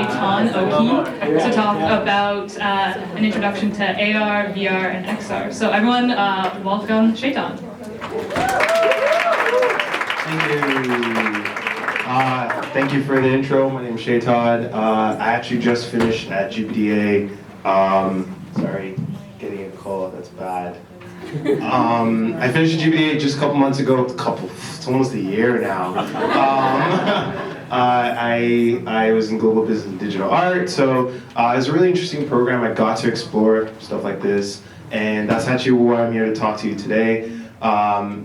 Seyitan to talk about an introduction to AR, VR, and XR. So everyone, welcome Seyitan. Thank you. Thank you for the intro. My name is Seyitan. I actually just finished at GPDA. Sorry, getting a call, that's bad. I finished at GPDA just a couple months ago. It's almost a year now. I was in global business and digital art, so it was a really interesting program. I got to explore stuff like this, and that's actually why I'm here to talk to you today.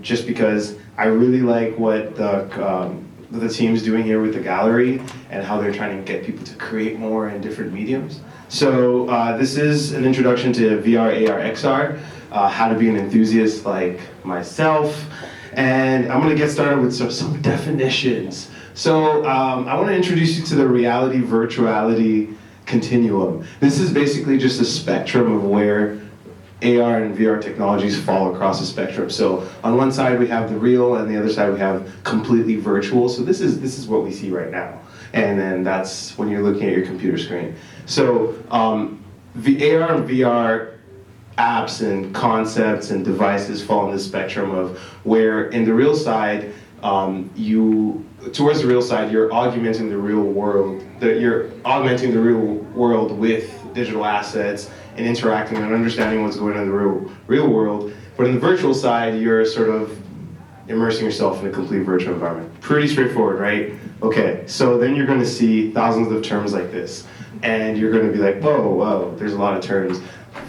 Just because I really like what the team's doing here with the gallery and how they're trying to get people to create more in different mediums. So this is an introduction to VR, AR, XR, how to be an enthusiast like myself. And I'm gonna get started with some definitions. So I wanna introduce you to the reality-virtuality continuum. This is basically just a spectrum of where AR and VR technologies fall across the spectrum. So on one side we have the real, and the other side we have completely virtual. So this is what we see right now. And then that's when you're looking at your computer screen. So the AR and VR apps and concepts and devices fall in this spectrum of where in the real side, towards the real side, you're augmenting the real world. You're augmenting the real world with digital assets and interacting and understanding what's going on in the real world. But in the virtual side, you're sort of immersing yourself in a complete virtual environment. Pretty straightforward, right? Okay, so then you're going to see thousands of terms like this. And you're going to be like, whoa, there's a lot of terms.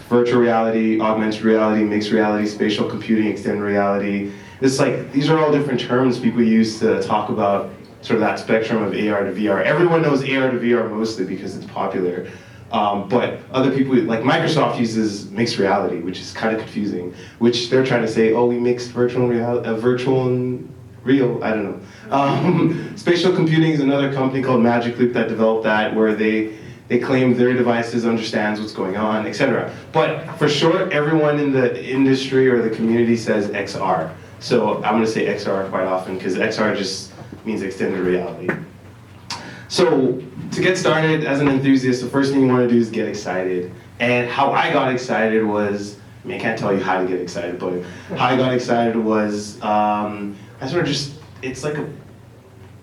Virtual reality, augmented reality, mixed reality, spatial computing, extended reality. It's like, these are all different terms people use to talk about sort of that spectrum of AR to VR. Everyone knows AR to VR mostly because it's popular. But other people, like Microsoft uses mixed reality, which is kind of confusing, which they're trying to say, oh, we mixed virtual and real, I don't know. Spatial computing is another company called Magic Leap that developed that, where they claim their devices understands what's going on, etc. But for short, everyone in the industry or the community says XR. So I'm gonna say XR quite often, because XR just means extended reality. So to get started as an enthusiast, the first thing you want to do is get excited. And how I got excited was, I mean, I can't tell you how to get excited, but how I got excited was, I sort of just, it's like a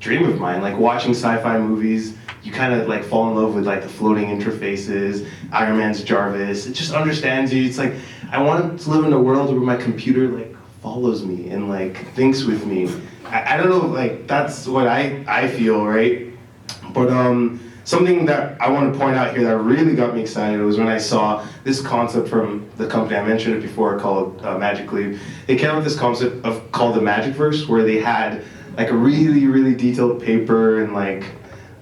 dream of mine, like watching sci-fi movies. You kind of like fall in love with like the floating interfaces, Iron Man's Jarvis. It just understands you. It's like, I want to live in a world where my computer like follows me and like thinks with me. I don't know, like that's what I feel, right? But something that I want to point out here that really got me excited was when I saw this concept from the company, I mentioned it before, called Magic Leap. They came up with this concept called the Magicverse, where they had like a really, really detailed paper and like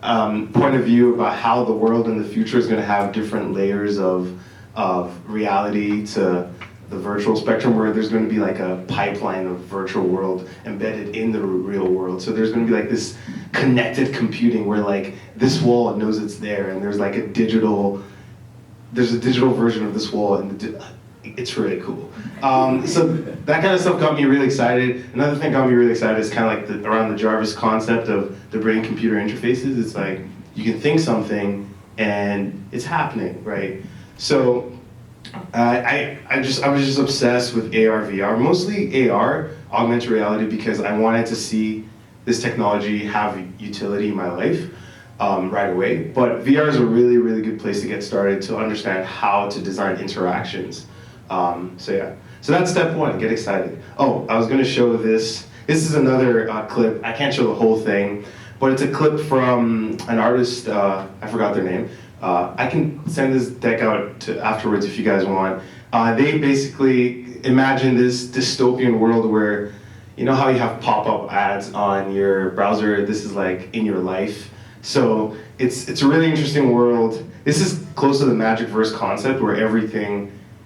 point of view about how the world in the future is going to have different layers of reality to the virtual spectrum, where there's going to be like a pipeline of virtual world embedded in the real world. So there's going to be like this connected computing where like this wall knows it's there, and there's like a digital version of this wall, and it's really cool. So that kind of stuff got me really excited. Another thing got me really excited is kind of like around the Jarvis concept of the brain-computer interfaces. It's like you can think something and it's happening, right? So I was just obsessed with AR, VR, mostly AR, augmented reality, because I wanted to see this technology have utility in my life right away. But VR is a really, really good place to get started to understand how to design interactions. So yeah, so that's step one, get excited. Oh, I was gonna show this. This is another clip. I can't show the whole thing, but it's a clip from an artist, I forgot their name. I can send this deck out to afterwards if you guys want. They basically imagine this dystopian world where, you know how you have pop-up ads on your browser? This is like in your life. So it's a really interesting world. This is close to the Magicverse concept where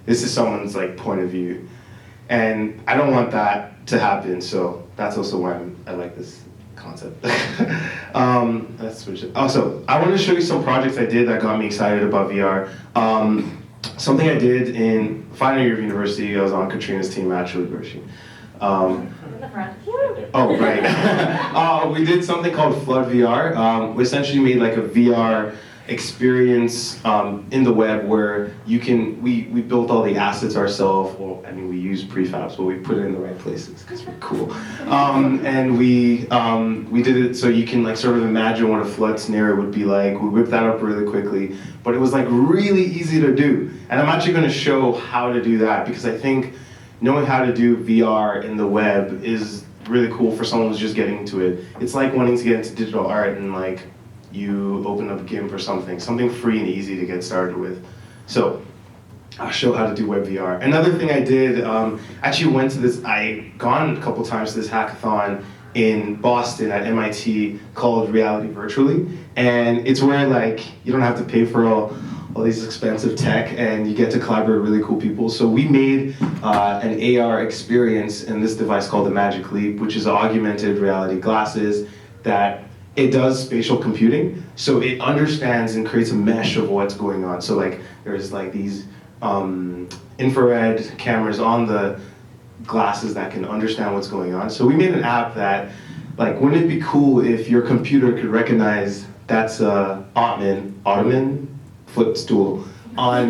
this is someone's like point of view. And I don't want that to happen, so that's also why I like this concept. Let's switch it. Also, I want to show you some projects I did that got me excited about VR. Something I did in final year of university, I was on Katrina's team actually, where she? Oh, right. We did something called Flood VR. We essentially made like a VR experience in the web where you can, we built all the assets ourselves. Well, I mean, we use prefabs, but we put it in the right places because we're cool. And we did it so you can like sort of imagine what a flood scenario would be like. We whipped that up really quickly, but it was like really easy to do. And I'm actually going to show how to do that because I think knowing how to do VR in the web is really cool for someone who's just getting into it. It's like wanting to get into digital art and like you open up GIMP or something free and easy to get started with. So I'll show how to do web VR. Another thing I did, actually went to this, I gone a couple times to this hackathon in Boston at MIT called Reality Virtually. And it's where like you don't have to pay for all these expensive tech and you get to collaborate with really cool people. So we made an AR experience in this device called the Magic Leap, which is augmented reality glasses that it does spatial computing. So it understands and creates a mesh of what's going on. So like there's like these infrared cameras on the glasses that can understand what's going on. So we made an app that, like, wouldn't it be cool if your computer could recognize that's a ottoman footstool on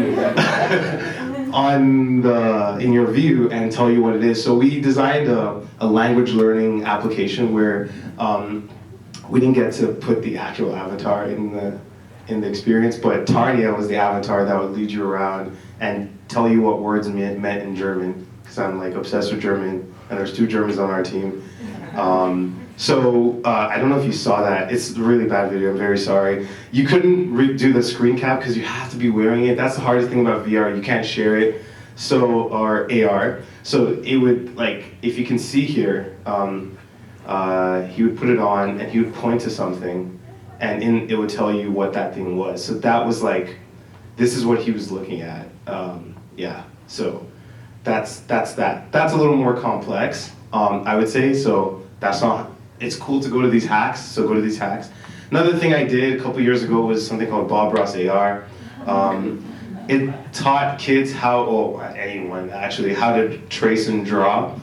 in your view and tell you what it is. So we designed a language learning application where we didn't get to put the actual avatar in the experience, but Tanya was the avatar that would lead you around and tell you what words meant in German, because I'm like obsessed with German, and there's 2 Germans on our team. I don't know if you saw that. It's a really bad video, I'm very sorry. You couldn't do the screen cap because you have to be wearing it. That's the hardest thing about VR, you can't share it. Or AR. So it would, like, if you can see here, he would put it on and he would point to something and it would tell you what that thing was. So that was like, this is what he was looking at. Yeah, so that's that. That's a little more complex, I would say, so that's not, it's cool to go to these hacks, so go to these hacks. Another thing I did a couple years ago was something called Bob Ross AR. It taught kids anyone actually, how to trace and draw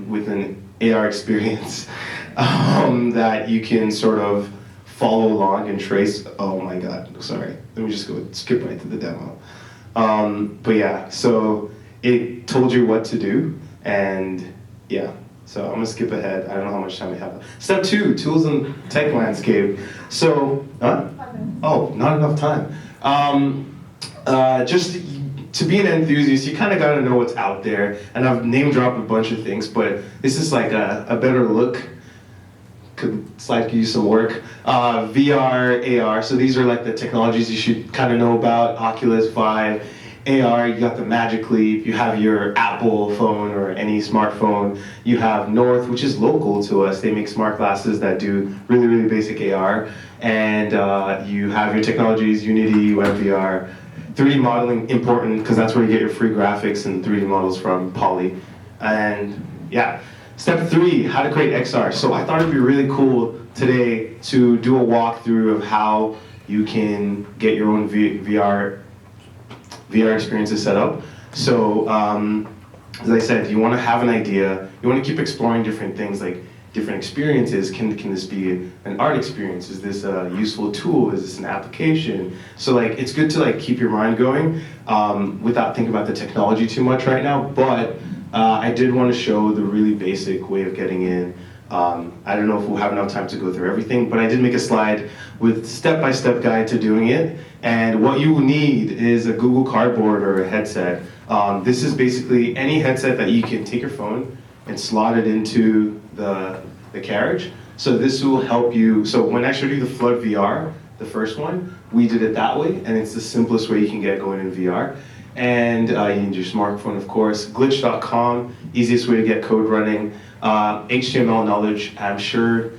with an AR experience that you can sort of follow along and trace. Oh my God, sorry. Let me just skip right to the demo. But yeah, so it told you what to do, and yeah. So I'm gonna skip ahead. I don't know how much time we have. Step 2, tools and tech landscape. So, oh, not enough time. Just to be an enthusiast, you kind of got to know what's out there. And I've name dropped a bunch of things, but this is like a better look. Slide could use some work. VR, AR. So these are like the technologies you should kind of know about. Oculus, Vive. AR, you got the Magic Leap, you have your Apple phone or any smartphone. You have North, which is local to us. They make smart glasses that do really, really basic AR. And you have your technologies, Unity, WebVR. 3D modeling, important, because that's where you get your free graphics and 3D models from, Poly. And yeah, step 3, how to create XR. So I thought it'd be really cool today to do a walkthrough of how you can get your own VR experiences set up. So, as I said, you want to have an idea, you want to keep exploring different things, like different experiences. Can this be an art experience? Is this a useful tool? Is this an application? So like, it's good to like keep your mind going without thinking about the technology too much right now, but I did want to show the really basic way of getting in. I don't know if we'll have enough time to go through everything, but I did make a slide with step-by-step guide to doing it. And what you will need is a Google Cardboard or a headset. This is basically any headset that you can take your phone and slot it into the carriage. So this will help you. So when I showed you the Flood VR, the first one, we did it that way, and it's the simplest way you can get going in VR. And you need your smartphone, of course. Glitch.com, easiest way to get code running. HTML knowledge, I'm sure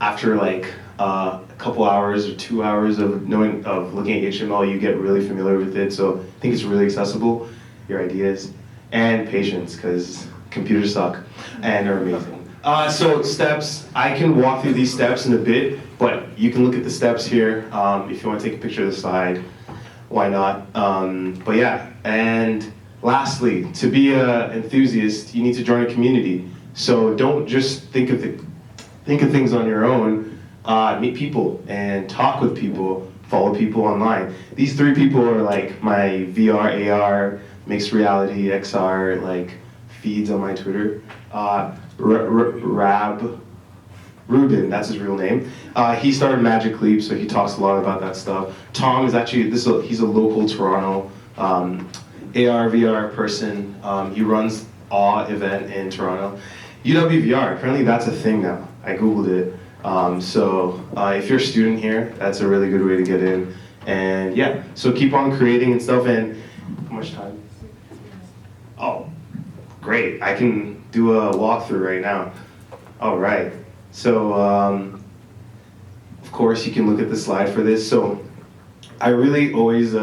after like a couple hours or 2 hours of looking at HTML, you get really familiar with it. So I think it's really accessible, your ideas. And patience, because computers suck and are amazing. So steps, I can walk through these steps in a bit, but you can look at the steps here. If you want to take a picture of the slide, why not? But yeah, and lastly, to be an enthusiast, you need to join a community. So don't just think of things on your own. Meet people and talk with people, follow people online. These 3 people are like my VR, AR, mixed reality, XR, like feeds on my Twitter. Ruben, that's his real name. He started Magic Leap, so he talks a lot about that stuff. Tom is actually, he's a local Toronto AR, VR person. He runs AW event in Toronto. UWVR, apparently that's a thing now. I Googled it. So if you're a student here, that's a really good way to get in. And yeah, so keep on creating and stuff. And how much time? Oh, great. I can do a walkthrough right now. All right. So, of course, you can look at the slide for this. So I really always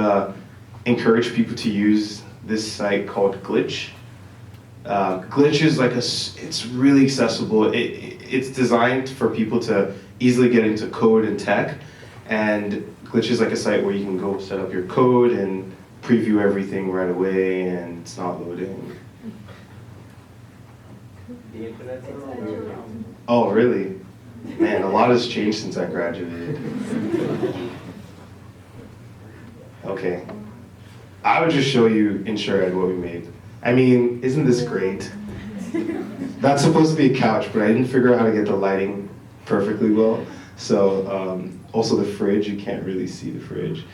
encourage people to use this site called Glitch. Glitch is like it's really accessible. It's designed for people to easily get into code and tech. And Glitch is like a site where you can go set up your code and preview everything right away, and it's not loading. The internet's Oh, really? Man, a lot has changed since I graduated. Okay. I would just show you in Shred what we made. I mean, isn't this great? That's supposed to be a couch, but I didn't figure out how to get the lighting perfectly well. So, also the fridge, you can't really see the fridge.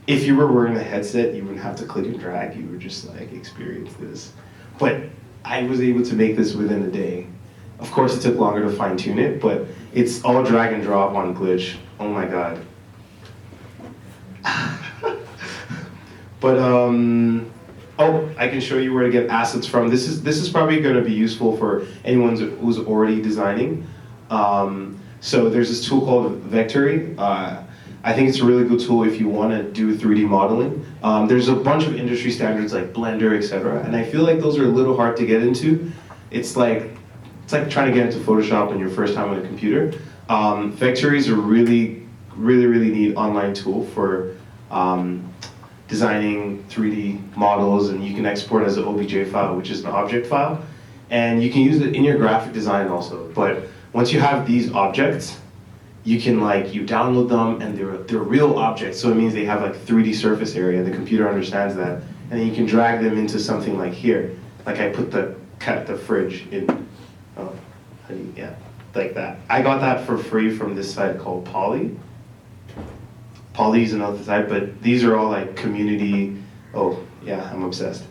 If you were wearing a headset, you wouldn't have to click and drag. You would just like experience this. But I was able to make this within a day. Of course, it took longer to fine tune it, but it's all drag and drop on Glitch. Oh my God. But oh, I can show you where to get assets from. This is probably going to be useful for anyone who's already designing. So there's this tool called Vectory. I think it's a really good tool if you want to do 3D modeling. There's a bunch of industry standards like Blender, etc. And I feel like those are a little hard to get into. It's like trying to get into Photoshop on your first time on a computer. Vectory is a really neat online tool for designing 3D models, and you can export as an OBJ file, which is an object file. And you can use it in your graphic design also. But once you have these objects, you can you download them, and they're real objects. So it means they have like 3D surface area. The computer understands that, and then you can drag them into something like here. Like I put the fridge in. Oh, yeah, like that. I got that for free from this site called Poly. Poly is another site, but these are all like community. Oh yeah, I'm obsessed.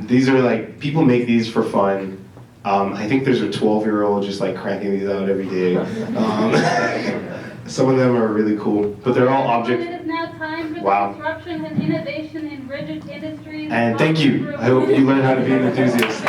These are like people make these for fun. I think there's a 12-year-old just like cranking these out every day. Some of them are really cool, but they're all objects. It is now time for Wow. the disruption and innovation in rigid industries. And thank you. I hope you learn how to be an enthusiast.